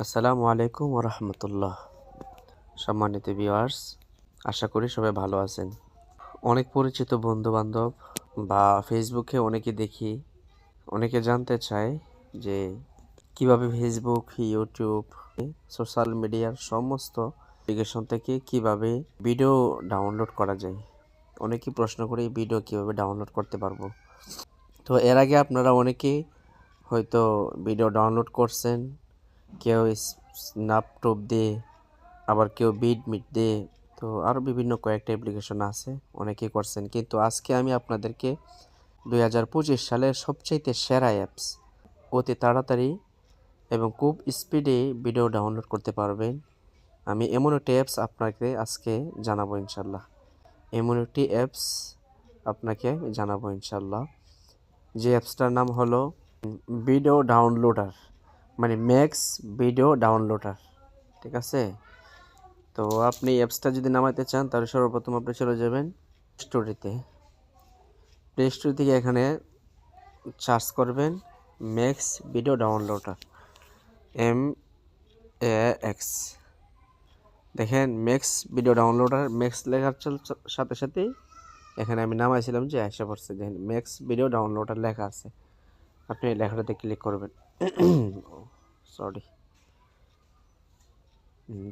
আসসালামু আলাইকুম ওয়া রাহমাতুল্লাহ। সম্মানিত ভিউয়ার্স, আশা করি সবাই ভালো আছেন। অনেক পরিচিত বন্ধু-বান্ধব বা ফেসবুকে অনেকে দেখি, অনেকে জানতে চায় যে কিভাবে ফেসবুক, ইউটিউব, সোশ্যাল মিডিয়ার সমস্ত অ্যাপ্লিকেশন থেকে কিভাবে ভিডিও ডাউনলোড করা যায়। অনেকেই প্রশ্ন করে এই ভিডিও কিভাবে ডাউনলোড করতে পারবো। তো এর আগে আপনারা অনেকেই হয়তো ভিডিও ডাউনলোড করছেন, কেউ স্ন্যাপটপ দিয়ে, আবার কেউ বিডমিট দিয়ে, তো আরও বিভিন্ন কয়েকটা অ্যাপ্লিকেশন আছে, অনেকেই করছেন। কিন্তু আজকে আমি আপনাদেরকে 2025 সালের সবচাইতে সেরা অ্যাপস, অতি তাড়াতাড়ি এবং খুব স্পিডে ভিডিও ডাউনলোড করতে পারবেন, আমি এমন একটি অ্যাপস আপনাকে আজকে জানাবো ইনশাল্লাহ। এমন একটি অ্যাপস আপনাকে জানাবো ইনশাল্লাহ, যে অ্যাপসটার নাম হলো ভিডিও ডাউনলোডার, মানে ম্যাক্স ভিডিও ডাউনলোডার। ঠিক আছে? তো আপনি অ্যাপসটা যদি নামাতে চান তাহলে সর্বপ্রথম আপনি চলে যাবেন স্টোরিতে। প্লে স্টোর থেকে এখানে সার্চ করবেন ম্যাক্স ভিডিও ডাউনলোডার, MAX। দেখেন ম্যাক্স ভিডিও ডাউনলোডার, ম্যাক্স লেখার সাথে সাথেই এখানে আমি নামাইছিলাম যে আসা পড়ছে, দেখেন ম্যাক্স ভিডিও ডাউনলোডার লেখা আছে। আপনি এই লেখাটাতে ক্লিক করবেন। সরি,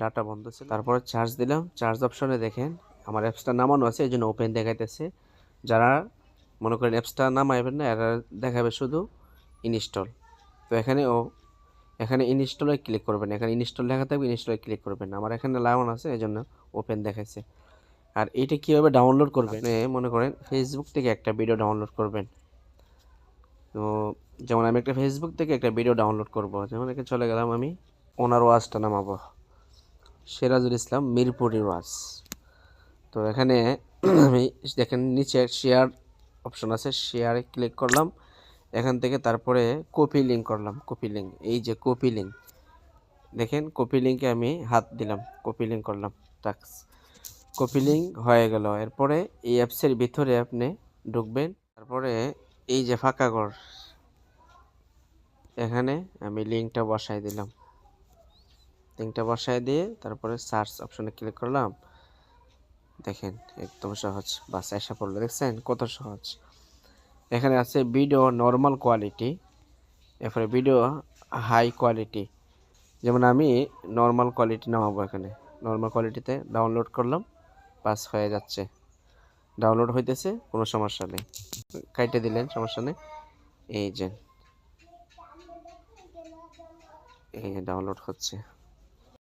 ডাটা বন্ধ ছিল। তারপরে চার্জ দিলাম, চার্জ অপশনে দেখেন আমার অ্যাপসটা নামানো আছে, এই জন্য ওপেন দেখাইতেছে। যারা মনে করেন অ্যাপসটা নামাইবেন না, এরা দেখাবে শুধু ইনস্টল। তো এখানে ইনস্টলে ক্লিক করবেন, এখানে ইনস্টল লেখা থাকবে, ইনস্টলে ক্লিক করবেন। আমার এখানে লাগানো আছে, এই জন্য ওপেন দেখাইছে। আর এটা কীভাবে ডাউনলোড করবেন, মনে করেন ফেসবুক থেকে একটা ভিডিও ডাউনলোড করবেন। তো যেমন আমি একটা ফেসবুক থেকে একটা ভিডিও ডাউনলোড করব, যেমন এখানে চলে গেলাম, আমি ওনার ওয়াজটা নামাবো, সিরাজুল ইসলাম মিরপুরি ওয়াজ। তো এখানে আমি দেখেন নিচে শেয়ার অপশন আছে, শেয়ারে ক্লিক করলাম এখান থেকে। তারপরে কপি লিঙ্ক করলাম, কপি লিঙ্ক, এই যে কপি লিঙ্ক, দেখেন কপি লিঙ্কে আমি হাত দিলাম, কপি লিঙ্ক করলাম, টাক্স কপি লিঙ্ক হয়ে গেল। এরপরে এই অ্যাপসের ভিতরে আপনি ঢুকবেন। তারপরে এই যে ফাঁকা ঘর, এখানে আমি লিঙ্কটা বসাই দিলাম, লিঙ্কটা বসায় দিয়ে তারপরে সার্চ অপশনে ক্লিক করলাম। দেখেন একদম সহজ, বাস এসে পড়লো, দেখছেন কত সহজ। এখানে আছে ভিডিও নর্মাল কোয়ালিটি, এরপরে ভিডিও হাই কোয়ালিটি। যেমন আমি নর্মাল কোয়ালিটি নামাবো, এখানে নর্মাল কোয়ালিটিতে ডাউনলোড করলাম, পাস হয়ে যাচ্ছে, ডাউনলোড হইতেছে, কোনো সমস্যা নেই। কাইটে দিলেন, সমস্যা নেই। এই যে ডাউনলোড হচ্ছে।